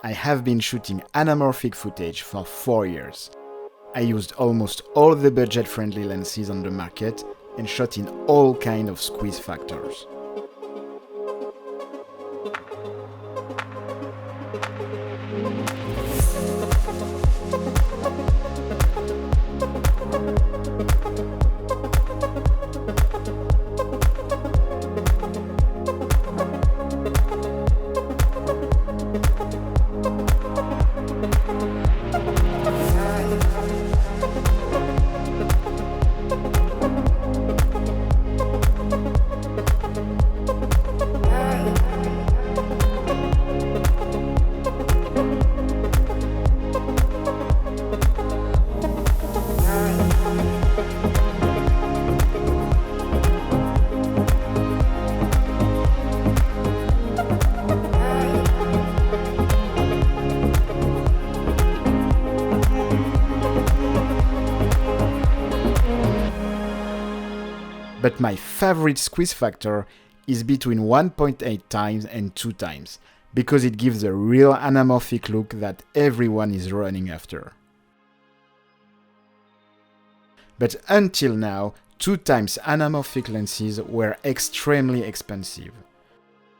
I have been shooting anamorphic footage for 4 years. I used almost all the budget-friendly lenses on the market and shot in all kinds of squeeze factors. But my favorite squeeze factor is between 1.8 times and 2 times, because it gives a real anamorphic look that everyone is running after. But until now, 2 times anamorphic lenses were extremely expensive.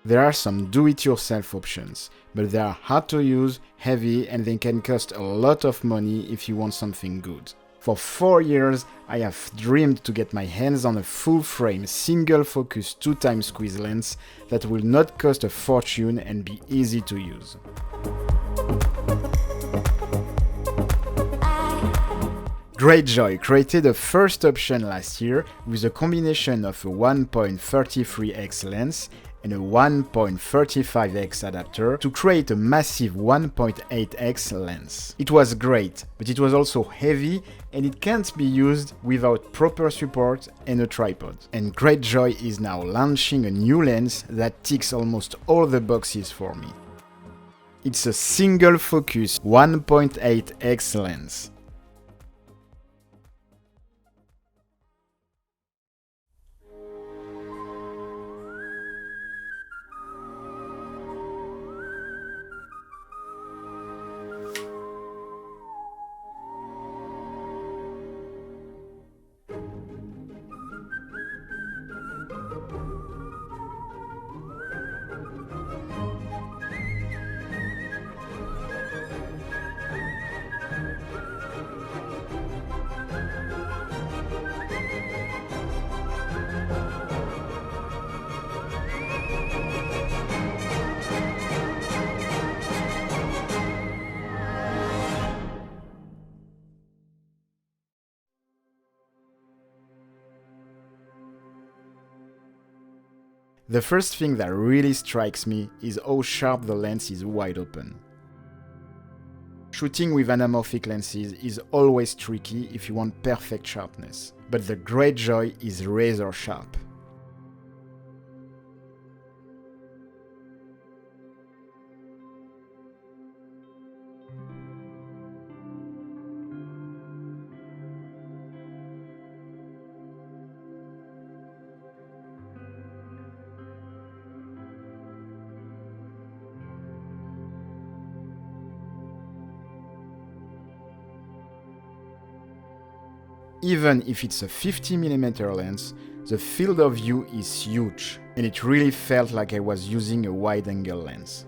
There are some do-it-yourself options, but they are hard to use, heavy, and they can cost a lot of money if you want something good. For 4 years, I have dreamed to get my hands on a full-frame, single-focus 2 times squeeze lens that will not cost a fortune and be easy to use. Greyjoy created a first option last year with a combination of a 1.33x lens and a 1.35x adapter to create a massive 1.8x lens. It was great, but it was also heavy and it can't be used without proper support and a tripod. And Greyjoy is now launching a new lens that ticks almost all the boxes for me. It's a single focus 1.8x lens. The first thing that really strikes me is how sharp the lens is wide open. Shooting with anamorphic lenses is always tricky if you want perfect sharpness, but the Greyjoy is razor sharp. Even if it's a 50mm lens, the field of view is huge, and it really felt like I was using a wide-angle lens.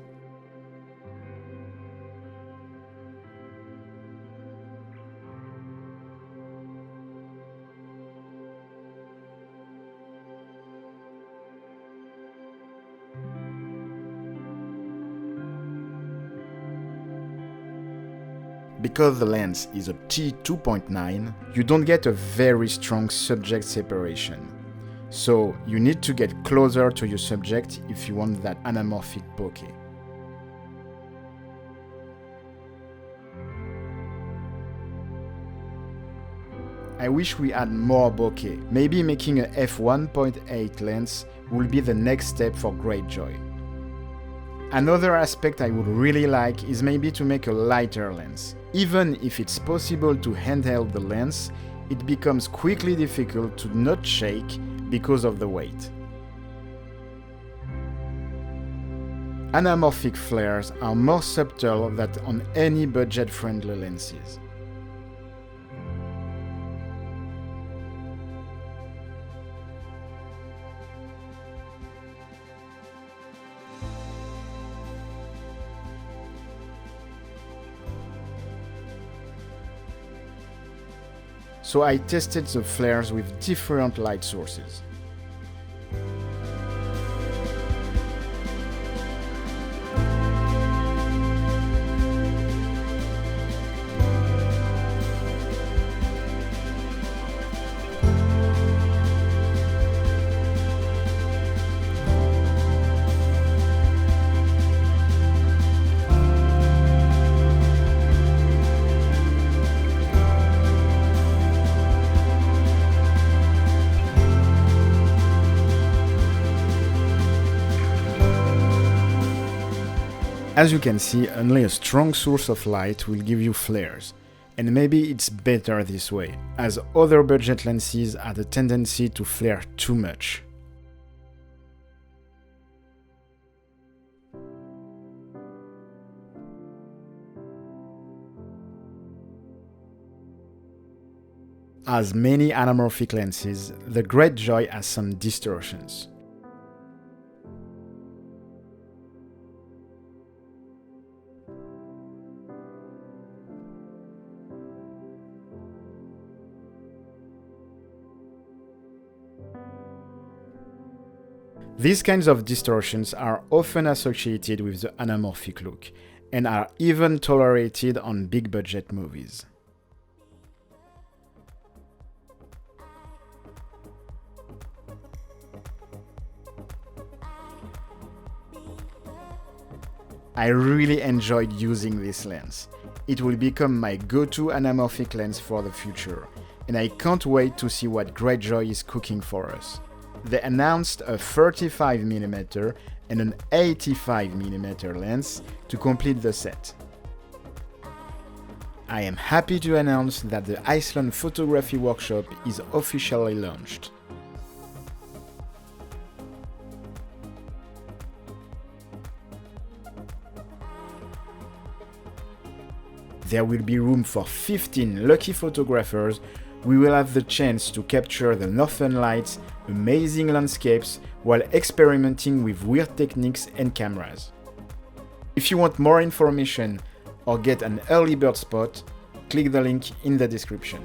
Because the lens is a t2.9, you don't get a very strong subject separation. So you need to get closer to your subject if you want that anamorphic bokeh. I wish we had more bokeh. Maybe making a f1.8 lens will be the next step for Greyjoy. Another aspect I would really like is maybe to make a lighter lens. Even if it's possible to handheld the lens, it becomes quickly difficult to not shake because of the weight. Anamorphic flares are more subtle than on any budget-friendly lenses. So I tested the flares with different light sources. As you can see, only a strong source of light will give you flares, and maybe it's better this way, as other budget lenses have the tendency to flare too much. As many anamorphic lenses, the Greyjoy has some distortions. These kinds of distortions are often associated with the anamorphic look, and are even tolerated on big-budget movies. I really enjoyed using this lens. It will become my go-to anamorphic lens for the future, and I can't wait to see what Greyjoy is cooking for us. They announced a 35mm and an 85mm lens to complete the set. I am happy to announce that the Iceland photography workshop is officially launched. There will be room for 15 lucky photographers. We will have the chance to capture the northern lights, amazing landscapes, while experimenting with weird techniques and cameras. If you want more information or get an early bird spot, click the link in the description.